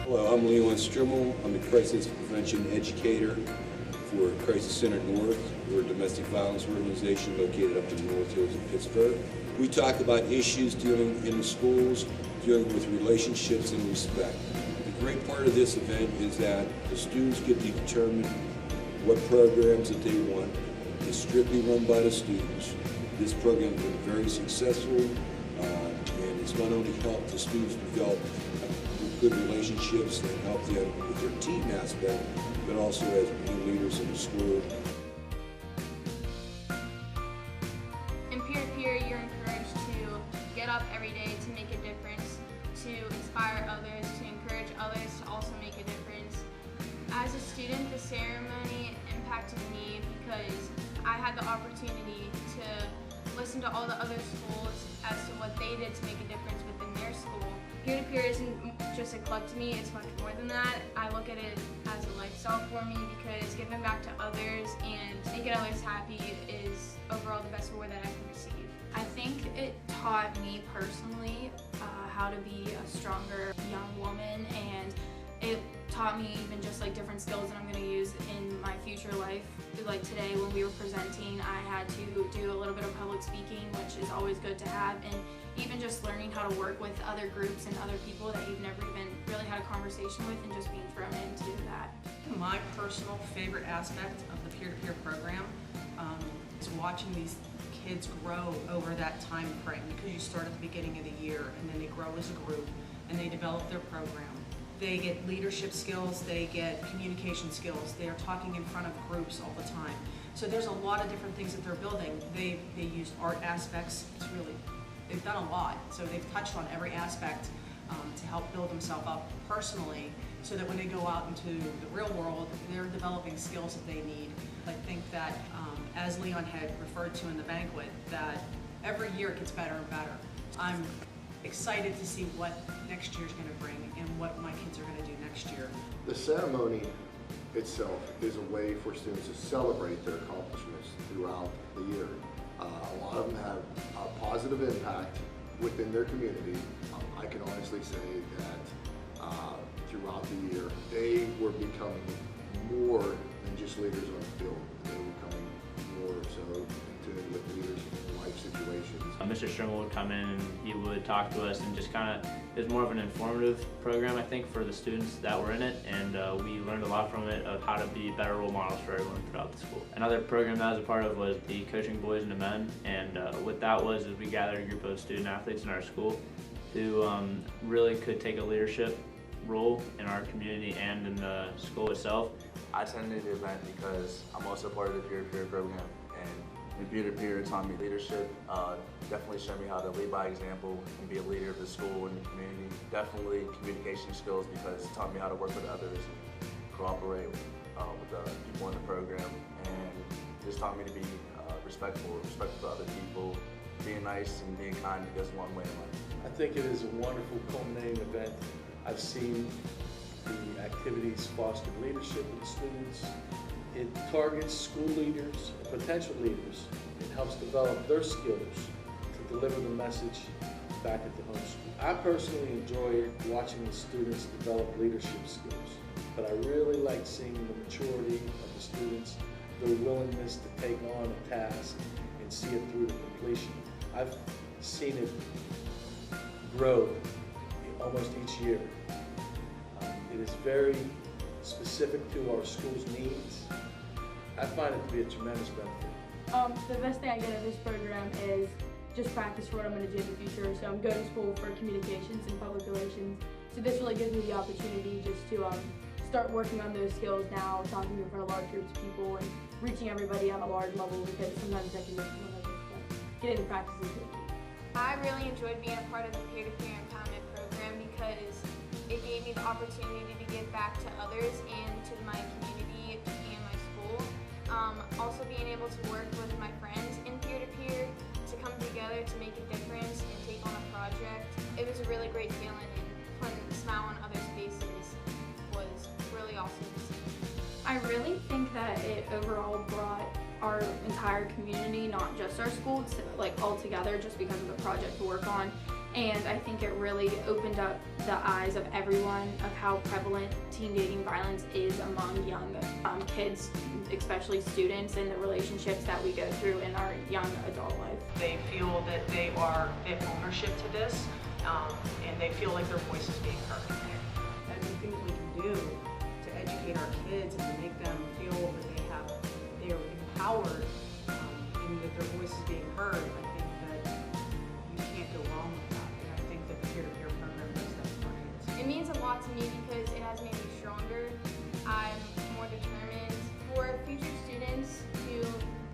Hello, I'm Leon Strimmel. I'm the Crisis Prevention Educator for Crisis Center North. We're a domestic violence organization located up in the North Hills of Pittsburgh. We talk about issues dealing in the schools, dealing with relationships and respect. The great part of this event is that the students get to determine what programs that they want. It's strictly run by the students. This program has been very successful, and it's not only helped the students develop good relationships and help them with their team aspect, but also as being leaders in the school. In peer-to-peer, you're encouraged to get up every day to make a difference, to inspire others, to encourage others to also make a difference. As a student, the ceremony impacted me because I had the opportunity to listen to all the other schools as to what they did to make a difference within their school. Peer-to-peer isn't just a club to me, it's much more than that. I look at it as a lifestyle for me because giving back to others and making others happy is overall the best reward that I can receive. I think it taught me personally how to be a stronger young woman, and it taught me even just like different skills that I'm going to use in my future life. Like today when we were presenting, I had to do a little bit of public speaking, which is always good to have, and even just learning how to work with other groups and other people that you've never even really had a conversation with, and just being thrown into that. My personal favorite aspect of the peer-to-peer program is watching these kids grow over that time frame, because you start at the beginning of the year and then they grow as a group and they develop their program. They get leadership skills, they get communication skills, they are talking in front of groups all the time. So there's a lot of different things that they're building. They use art aspects. They've done a lot. So they've touched on every aspect to help build themselves up personally, so that when they go out into the real world, they're developing skills that they need. I think that, as Leon had referred to in the banquet, that every year it gets better and better. I'm excited to see what next year's going to bring and what my kids are going to do next year. The ceremony itself is a way for students to celebrate their accomplishments throughout the year. A lot of them have a positive impact within their community. I can honestly say that throughout the year, they were becoming more than just leaders on the field. They were becoming more so in tune with leaders in life situations. Mr. Strimmel would come in and he would talk to us, and just kind of, it was more of an informative program, I think, for the students that were in it, and we learned a lot from it of how to be better role models for everyone throughout the school. Another program that I was a part of was the Coaching Boys and the Men, and what that was is we gathered a group of student athletes in our school who really could take a leadership role in our community and in the school itself. I attended the event because I'm also part of the peer-to-peer program, and the peer-to-peer taught me leadership, definitely showed me how to lead by example and be a leader of the school and the community. Definitely communication skills, because it taught me how to work with others and cooperate with the people in the program, and just taught me to be respectful to other people. Being nice and being kind goes a long way in life. I think it is a wonderful culminating event. I've seen the activities foster leadership in students. It targets school leaders, potential leaders. It helps develop their skills to deliver the message back at the home school. I personally enjoy watching the students develop leadership skills, but I really like seeing the maturity of the students, their willingness to take on a task and see it through to completion. I've seen it grow almost each year. It is very specific to our school's needs. I find it to be a tremendous benefit. The best thing I get out of this program is just practice for what I'm going to do in the future. So I'm going to school for communications and public relations. So this really gives me the opportunity just to start working on those skills now, talking in front of large groups of people and reaching everybody on a large level, because sometimes I can miss one of those, but getting the practice is good. I really enjoyed being a part of the peer-to-peer empowerment program because it gave me the opportunity to give back to others and to my community and my school. Also being able to work with my friends in peer-to-peer to come together to make a difference and take on a project. It was a really great feeling, and putting a smile on others' faces was really awesome to see. I really think that it overall brought our entire community, not just our school, like all together, just because of a project to work on. And I think it really opened up the eyes of everyone of how prevalent teen dating violence is among young kids, especially students, and the relationships that we go through in our young adult life. They feel that they have ownership to this, and they feel like their voice is being heard. Anything that we can do to educate our kids and to make them feel that they are empowered, and that their voice is being heard, I think that you can't go wrong with that. And I think that the peer-to-peer program does that for kids. It means a lot to me because it has made me stronger. I'm more determined. For future students who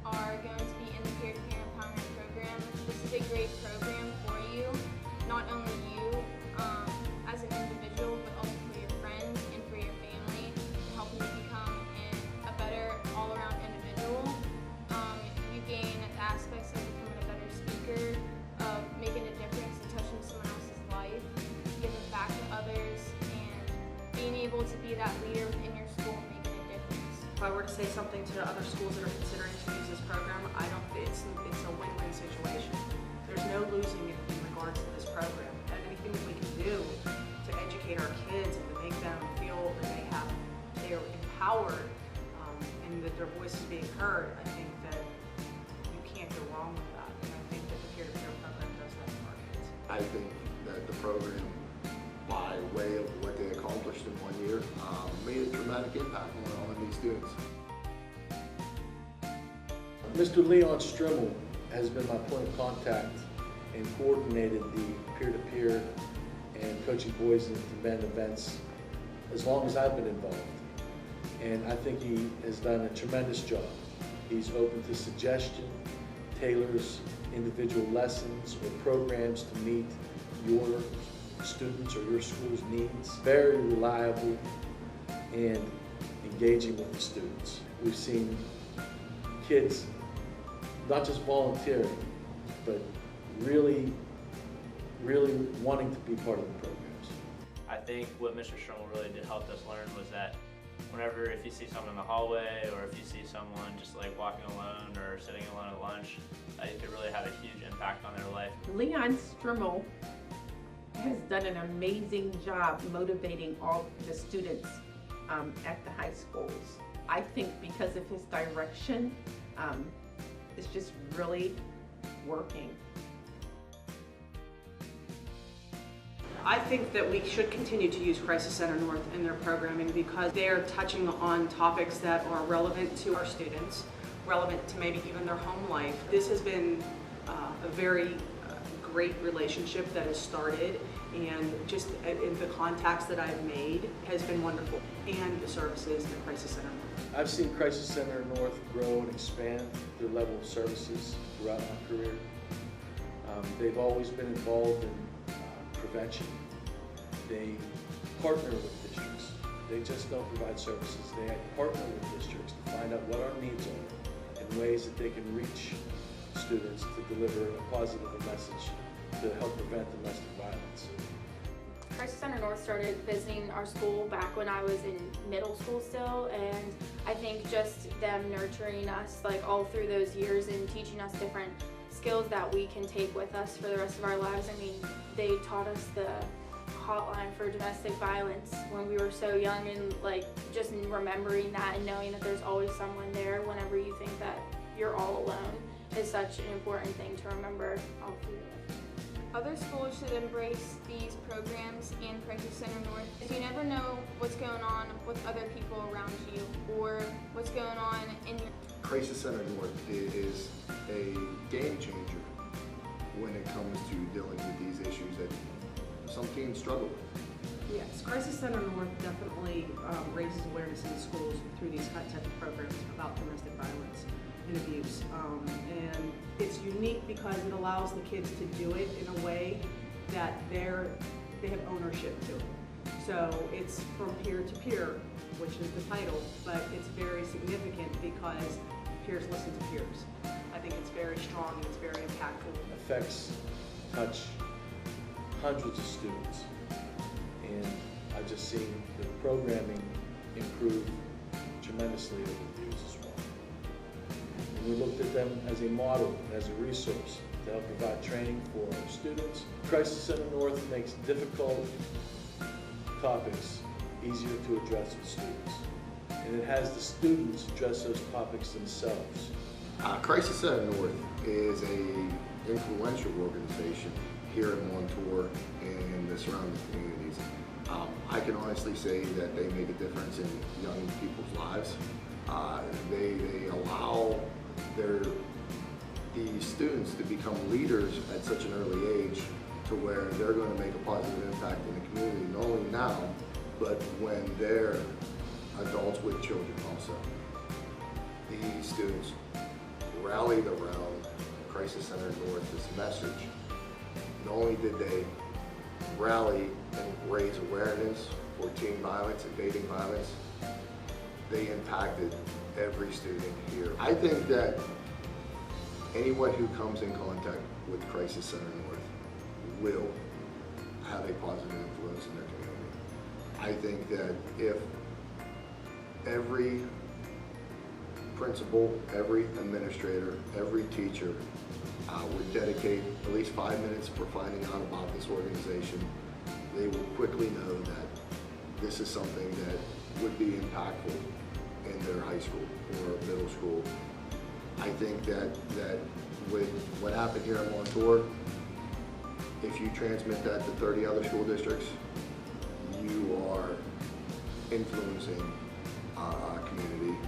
are going to be in the peer-to-peer empowerment program, this is a great program for you. Not only you as an individual, but also for your friends and for your family, to help you become a better all-around individual. You gain aspects of becoming a better speaker, of making a difference and touching someone else's life, giving back to others, and being able to be that leader within your school and making a difference. If I were to say something to other schools that are considering to use this program, it's a win-win situation. There's no losing in regards to this program. And anything that we can do to educate our kids and to make them feel that they are empowered, and that their voice is being heard, I think that you can't go wrong with that. And I think that the peer-to-peer program does that for our kids. I think that the program, by way of what they accomplished in 1 year, made a dramatic impact on all of these students. Mr. Leon Strimmel has been my point of contact and coordinated the peer-to-peer and coaching boys and men events as long as I've been involved. And I think he has done a tremendous job. He's open to suggestion, tailors individual lessons or programs to meet your students or your school's needs. Very reliable and engaging with the students. We've seen kids not just volunteering, but really wanting to be part of the programs. I think what Mr. Strimmel really did help us learn was that whenever, if you see someone in the hallway or if you see someone just like walking alone or sitting alone at lunch, it could really have a huge impact on their life. Leon Strimmel has done an amazing job motivating all the students at the high schools. I think because of his direction, it's just really working. I think that we should continue to use Crisis Center North in their programming because they are touching on topics that are relevant to our students, relevant to maybe even their home life. This has been a very great relationship that has started, and just in the contacts that I've made has been wonderful, and the services at Crisis Center North. I've seen Crisis Center North grow and expand their level of services throughout my career. They've always been involved in prevention. They partner with districts. They just don't provide services. They partner with districts to find out what our needs are and ways that they can reach students to deliver a positive message to help prevent domestic violence. Crisis Center North started visiting our school back when I was in middle school still, and I think just them nurturing us like all through those years and teaching us different skills that we can take with us for the rest of our lives. I mean, they taught us the hotline for domestic violence when we were so young, and like just remembering that and knowing that there's always someone there whenever you think that you're all alone is such an important thing to remember all through life. Other schools should embrace these programs and Crisis Center North. You never know what's going on with other people around you or what's going on in your... Crisis Center North is a game changer when it comes to dealing with these issues that some teens struggle with. Yes, Crisis Center North definitely raises awareness in the schools through these type of programs about domestic violence and abuse. And it's unique because it allows the kids to do it in a way that they have ownership to it. So it's from peer to peer, which is the title, but it's very significant because peers listen to peers. I think it's very strong and it's very impactful. Affects, touch hundreds of students, and I've just seen the programming improve tremendously over the years as well. and we looked at them as a model, as a resource to help provide training for our students. Crisis Center North makes difficult topics easier to address with students, and it has the students address those topics themselves. Crisis Center North is a influential organization here in Montour and the surrounding communities. I can honestly say that they make a difference in young people's lives. They allow the students to become leaders at such an early age to where they're going to make a positive impact in the community, not only now, but when they're adults with children also. These students rallied around Crisis Center North's message. Not only did they rally and raise awareness for teen violence and dating violence, they impacted every student here. I think that anyone who comes in contact with Crisis Center North will have a positive influence in their community. I think that if every principal, every administrator, every teacher would dedicate at least 5 minutes for finding out about this organization, they will quickly know that this is something that would be impactful in their high school or middle school. I think that with what happened here in Montour, if you transmit that to 30 other school districts, you are influencing our community